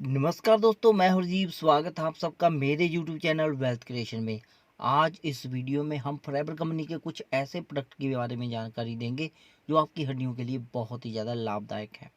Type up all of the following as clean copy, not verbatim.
नमस्कार दोस्तों, मैं हरजीव। स्वागत है आप सबका मेरे यूट्यूब चैनल वेल्थ क्रिएशन में। आज इस वीडियो में हम फॉरएवर कंपनी के कुछ ऐसे प्रोडक्ट के बारे में जानकारी देंगे जो आपकी हड्डियों के लिए बहुत ही ज़्यादा लाभदायक है।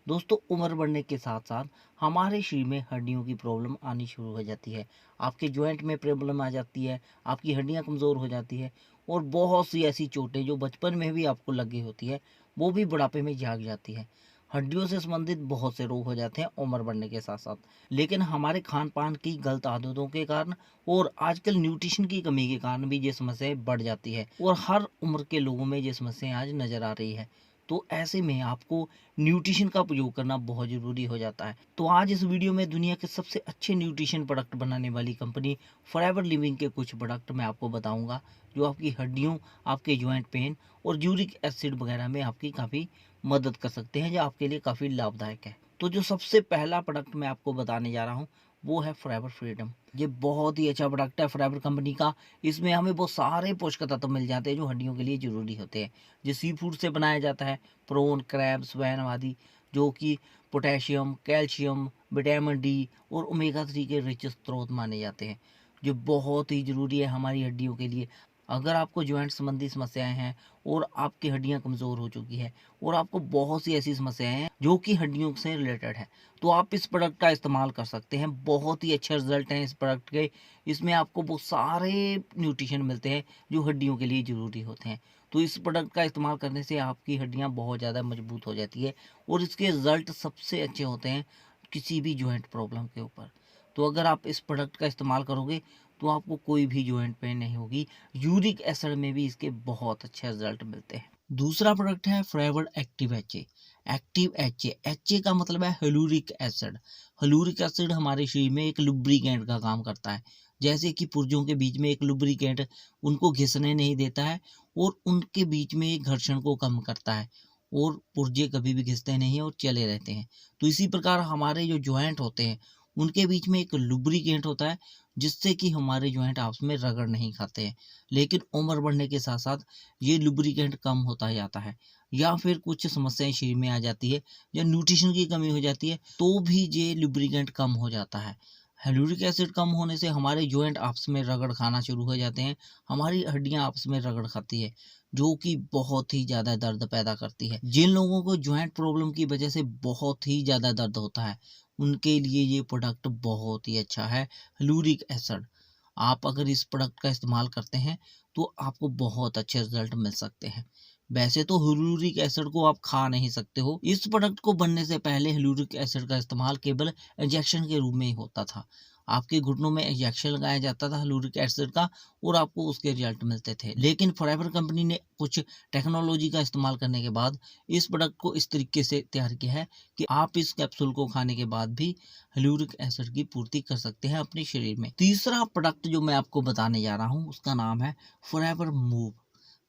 दोस्तों, उम्र बढ़ने के साथ साथ हमारे शरीर में हड्डियों की प्रॉब्लम आनी शुरू हो जाती है। आपके जॉइंट में प्रॉब्लम आ जाती है, आपकी हड्डियाँ कमज़ोर हो जाती है और बहुत सी ऐसी चोटें जो बचपन में भी आपको लगी होती है वो भी बुढ़ापे में जाग जाती है। हड्डियों से संबंधित बहुत से रोग हो जाते हैं उम्र बढ़ने के साथ साथ, लेकिन हमारे खान पान की गलत आदतों के कारण और आजकल न्यूट्रिशन की कमी के कारण भी ये समस्याएं बढ़ जाती है और हर उम्र के लोगों में ये समस्याएं आज नज़र आ रही है। तो ऐसे में आपको न्यूट्रिशन का प्रयोग करना बहुत ज़रूरी हो जाता है। तो आज इस वीडियो में दुनिया के सबसे अच्छे न्यूट्रिशन प्रोडक्ट बनाने वाली कंपनी फॉरएवर लिविंग के कुछ प्रोडक्ट मैं आपको बताऊंगा जो आपकी हड्डियों, आपके जॉइंट पेन और यूरिक एसिड वगैरह में आपकी काफ़ी मदद कर सकते हैं, जो आपके लिए काफ़ी लाभदायक है। तो जो सबसे पहला प्रोडक्ट मैं आपको बताने जा रहा हूँ वो है फॉरएवर फ्रीडम। ये बहुत ही अच्छा प्रोडक्ट है फॉरएवर कंपनी का। इसमें हमें वो सारे पोषक तत्व मिल जाते हैं जो हड्डियों के लिए ज़रूरी होते हैं। जो सी फूड से बनाया जाता है, प्रोन, क्रैब, स्वैन आदि, जो कि पोटेशियम, कैल्शियम, विटामिन डी और ओमेगा 3 के रिच स्रोत माने जाते हैं, जो बहुत ही ज़रूरी है हमारी हड्डियों के लिए। अगर आपको जॉइंट संबंधी समस्याएं हैं और आपकी हड्डियां कमज़ोर हो चुकी है और आपको बहुत सी ऐसी समस्याएं हैं जो कि हड्डियों से रिलेटेड है, तो आप इस प्रोडक्ट का इस्तेमाल कर सकते हैं। बहुत ही अच्छे रिजल्ट हैं इस प्रोडक्ट के। इसमें आपको वो सारे न्यूट्रिशन मिलते हैं जो हड्डियों के लिए ज़रूरी होते हैं। तो इस प्रोडक्ट का इस्तेमाल करने से आपकी हड्डियां बहुत ज़्यादा मजबूत हो जाती है और इसके रिजल्ट सबसे अच्छे होते हैं किसी भी जॉइंट प्रॉब्लम के ऊपर। तो अगर आप इस प्रोडक्ट का इस्तेमाल करोगे तो आपको कोई भी जॉइंट पेन नहीं होगी। यूरिक एसिड में भी इसके बहुत अच्छे रिजल्ट मिलते हैं। दूसरा प्रोडक्ट है forever active HA. Active HA, HA का मतलब है हेलुरिक एसिड। हेलुरिक एसिड हमारे शरीर में एक लुब्रिकेंट का काम करता है। जैसे कि पुर्जों के बीच में एक लुब्रिकेंट उनको घिसने नहीं देता है और उनके बीच में एक घर्षण को कम करता है और पुर्जे कभी भी घिसते नहीं और चले रहते हैं। तो इसी प्रकार हमारे जो जॉइंट होते हैं उनके बीच में एक लुब्रिकेंट होता है जिससे कि हमारे जॉइंट आपस में रगड़ नहीं खाते हैं। लेकिन उम्र बढ़ने के साथ साथ ये लुब्रिकेंट कम होता जाता है या फिर कुछ समस्याएं शरीर में आ जाती है या न्यूट्रिशन की कमी हो जाती है तो भी ये लुब्रिकेंट कम हो जाता है। हेलुरिक एसिड कम होने से हमारे जॉइंट आपस में रगड़ खाना शुरू हो जाते हैं, हमारी हड्डियां आपस में रगड़ खाती है जो कि बहुत ही ज़्यादा दर्द पैदा करती है। जिन लोगों को जॉइंट प्रॉब्लम की वजह से बहुत ही ज़्यादा दर्द होता है उनके लिए ये प्रोडक्ट बहुत ही अच्छा है, हेलुरिक एसिड। आप अगर इस प्रोडक्ट का इस्तेमाल करते हैं तो आपको बहुत अच्छे रिजल्ट मिल सकते हैं। वैसे तो हिलूरिक एसिड को आप खा नहीं सकते हो। इस प्रोडक्ट को बनने से पहले हिलूरिक एसिड का इस्तेमाल केवल इंजेक्शन के रूप में ही होता था। आपके घुटनों में इंजेक्शन लगाया जाता था हिलूरिक एसिड का और आपको उसके रिजल्ट मिलते थे। लेकिन फॉरएवर कंपनी ने कुछ टेक्नोलॉजी का इस्तेमाल करने के बाद इस प्रोडक्ट को इस तरीके से तैयार किया है कि आप इस कैप्सूल को खाने के बाद भी हिलूरिक एसिड की पूर्ति कर सकते हैं अपने शरीर में। तीसरा प्रोडक्ट जो मैं आपको बताने जा रहा हूँ उसका नाम है फॉरएवर मूव।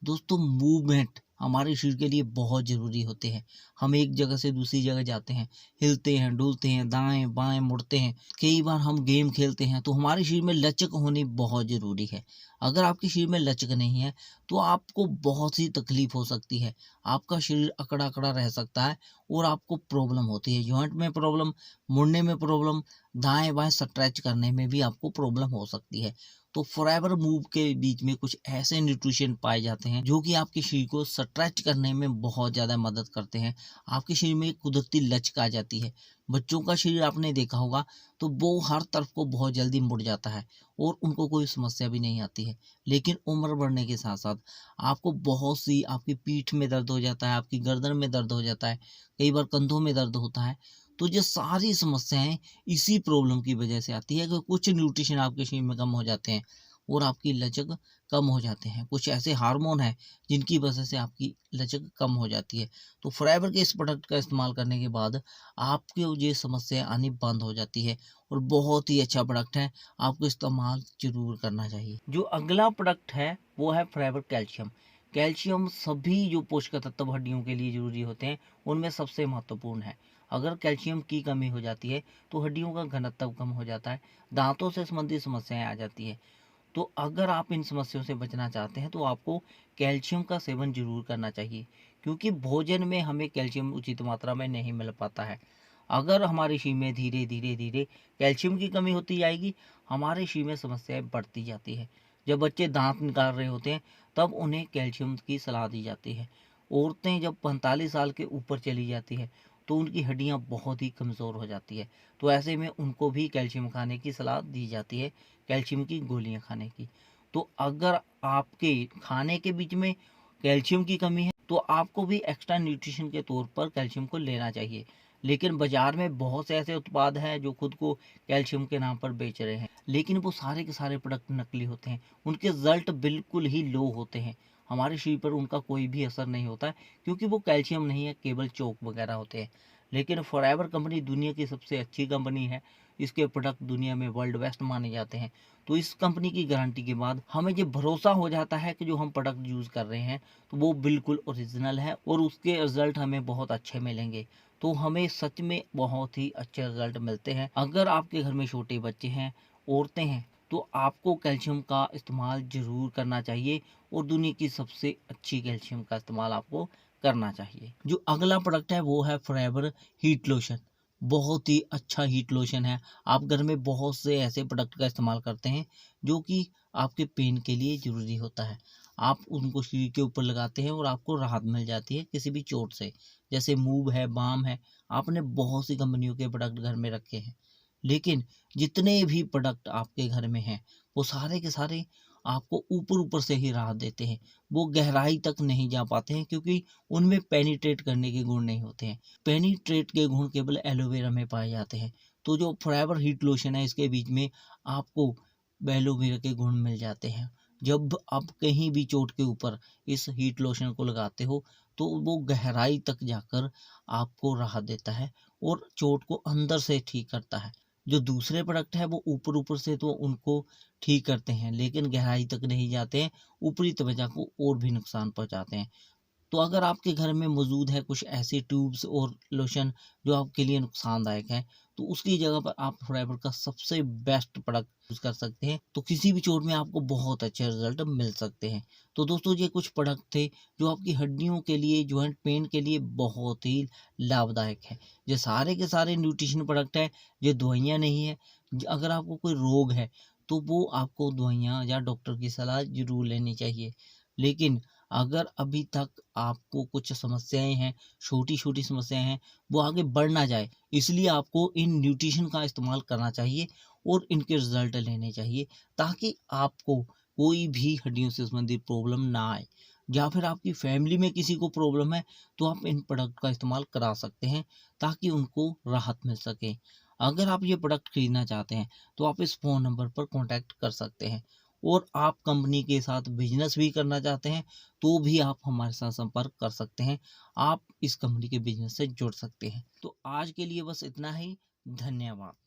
दोस्तों, मूवमेंट हमारे शरीर के लिए बहुत ज़रूरी होते हैं। हम एक जगह से दूसरी जगह जाते हैं, हिलते हैं, डुलते हैं, दाएं बाएं मुड़ते हैं, कई बार हम गेम खेलते हैं, तो हमारे शरीर में लचक होनी बहुत ज़रूरी है। अगर आपके शरीर में लचक नहीं है तो आपको बहुत सी तकलीफ हो सकती है। आपका शरीर अकड़ा अकड़ा रह सकता है और आपको प्रॉब्लम होती है, जॉइंट में प्रॉब्लम, मुड़ने में प्रॉब्लम, दाएं बाएं स्ट्रेच करने में भी आपको प्रॉब्लम हो सकती है। तो फॉरएवर मूव के बीच में कुछ ऐसे न्यूट्रिशन पाए जाते हैं जो कि आपके शरीर को स्ट्रेच करने में बहुत ज़्यादा मदद करते हैं। आपके शरीर में एक कुदरती लचक आ जाती है। बच्चों का शरीर आपने देखा होगा तो वो हर तरफ को बहुत जल्दी मुड़ जाता है और उनको कोई समस्या भी नहीं आती है। लेकिन उम्र बढ़ने के साथ साथ आपको बहुत सी, आपकी पीठ में दर्द हो जाता है, आपकी गर्दन में दर्द हो जाता है, कई बार कंधों में दर्द होता है। तो ये सारी समस्याएं इसी प्रॉब्लम की वजह से आती है कि कुछ न्यूट्रिशन आपके शरीर में कम हो जाते हैं और आपकी लचक कम हो जाते हैं। कुछ ऐसे हार्मोन हैं जिनकी वजह से आपकी लचक कम हो जाती है। तो फॉरएवर के इस प्रोडक्ट का इस्तेमाल करने के बाद आपके ये समस्या आनी बंद हो जाती है और बहुत ही अच्छा प्रोडक्ट है, आपको इस्तेमाल जरूर करना चाहिए। जो अगला प्रोडक्ट है वो है फॉरएवर कैल्शियम। कैल्शियम सभी जो पोषक तत्व हड्डियों के लिए जरूरी होते हैं उनमें सबसे महत्वपूर्ण है। अगर कैल्शियम की कमी हो जाती है तो हड्डियों का घनत्व कम हो जाता है, दांतों से संबंधित समस्याएं आ जाती है। तो अगर आप इन समस्याओं से बचना चाहते हैं तो आपको कैल्शियम का सेवन जरूर करना चाहिए, क्योंकि भोजन में हमें कैल्शियम उचित मात्रा में नहीं मिल पाता है। अगर हमारे शरीर में धीरे धीरे धीरे कैल्शियम की कमी होती जाएगी, हमारे शरीर में समस्याएं बढ़ती जाती है। जब बच्चे दांत निकाल रहे होते हैं तब उन्हें कैल्शियम की सलाह दी जाती है। औरतें जब 45 साल के ऊपर चली जाती है तो उनकी हड्डियां बहुत ही कमज़ोर हो जाती है, तो ऐसे में उनको भी कैल्शियम खाने की सलाह दी जाती है, कैल्शियम की गोलियां खाने की। तो अगर आपके खाने के बीच में कैल्शियम की कमी है तो आपको भी एक्स्ट्रा न्यूट्रिशन के तौर पर कैल्शियम को लेना चाहिए। लेकिन बाजार में बहुत से ऐसे उत्पाद हैं जो खुद को कैल्शियम के नाम पर बेच रहे हैं, लेकिन वो सारे के सारे प्रोडक्ट नकली होते हैं। उनके रिजल्ट बिल्कुल ही लो होते हैं, हमारे शरीर पर उनका कोई भी असर नहीं होता है, क्योंकि वो कैल्शियम नहीं है, केवल चोक वगैरह होते हैं। लेकिन फॉरएवर कंपनी दुनिया की सबसे अच्छी कंपनी है, इसके प्रोडक्ट दुनिया में वर्ल्ड बेस्ट माने जाते हैं। तो इस कंपनी की गारंटी के बाद हमें ये भरोसा हो जाता है कि जो हम प्रोडक्ट यूज़ कर रहे हैं तो वो बिल्कुल ओरिजिनल है और उसके रिजल्ट हमें बहुत अच्छे मिलेंगे। तो हमें सच में बहुत ही अच्छे रिजल्ट मिलते हैं। अगर आपके घर में छोटे बच्चे हैं, औरतें हैं, तो आपको कैल्शियम का इस्तेमाल ज़रूर करना चाहिए और दुनिया की सबसे अच्छी कैल्शियम का इस्तेमाल आपको करना चाहिए। जो अगला प्रोडक्ट है वो है फॉरएवर हीट लोशन। बहुत ही अच्छा हीट लोशन है। आप घर में बहुत से ऐसे प्रोडक्ट का इस्तेमाल करते हैं जो कि आपके पेन के लिए ज़रूरी होता है। आप उनको शरीर के ऊपर लगाते हैं और आपको राहत मिल जाती है किसी भी चोट से। जैसे मूव है, बाम है, आपने बहुत सी कंपनियों के प्रोडक्ट घर में रखे हैं। लेकिन जितने भी प्रोडक्ट आपके घर में हैं वो सारे के सारे आपको ऊपर ऊपर से ही राहत देते हैं, वो गहराई तक नहीं जा पाते हैं, क्योंकि उनमें पेनिट्रेट करने के गुण नहीं होते हैं। पेनिट्रेट के गुण केवल एलोवेरा में पाए जाते हैं। तो जो फॉरएवर हीट लोशन है इसके बीच में आपको एलोवेरा के गुण मिल जाते हैं। जब आप कहीं भी चोट के ऊपर इस हीट लोशन को लगाते हो तो वो गहराई तक जाकर आपको राहत देता है और चोट को अंदर से ठीक करता है। जो दूसरे प्रोडक्ट है वो ऊपर ऊपर से तो उनको ठीक करते हैं लेकिन गहराई तक नहीं जाते हैं, ऊपरी त्वचा को और भी नुकसान पहुंचाते हैं। तो अगर आपके घर में मौजूद है कुछ ऐसे ट्यूब्स और लोशन जो आपके लिए नुकसानदायक है, तो उसकी जगह पर आप फॉरएवर का सबसे बेस्ट प्रोडक्ट यूज़ कर सकते हैं, तो किसी भी चोट में आपको बहुत अच्छे रिजल्ट मिल सकते हैं। तो दोस्तों ये कुछ प्रोडक्ट थे जो आपकी हड्डियों के लिए, जॉइंट पेन के लिए बहुत ही लाभदायक है। ये सारे के सारे न्यूट्रिशन प्रोडक्ट है, ये दवाइयाँ नहीं है। अगर आपको कोई रोग है तो वो आपको दवाइयाँ या डॉक्टर की सलाह जरूर लेनी चाहिए। लेकिन अगर अभी तक आपको कुछ समस्याएं हैं, छोटी-छोटी समस्याएं हैं, वो आगे बढ़ ना जाए, इसलिए आपको इन न्यूट्रिशन का इस्तेमाल करना चाहिए और इनके रिजल्ट लेने चाहिए, ताकि आपको कोई भी हड्डियों से संबंधित प्रॉब्लम ना आए। या फिर आपकी फैमिली में किसी को प्रॉब्लम है तो आप इन प्रोडक्ट का इस्तेमाल करा सकते हैं ताकि उनको राहत मिल सके। अगर आप ये प्रोडक्ट खरीदना चाहते हैं तो आप इस फ़ोन नंबर पर कॉन्टैक्ट कर सकते हैं। और आप कंपनी के साथ बिजनेस भी करना चाहते हैं तो भी आप हमारे साथ संपर्क कर सकते हैं। आप इस कंपनी के बिजनेस से जुड़ सकते हैं। तो आज के लिए बस इतना ही। धन्यवाद।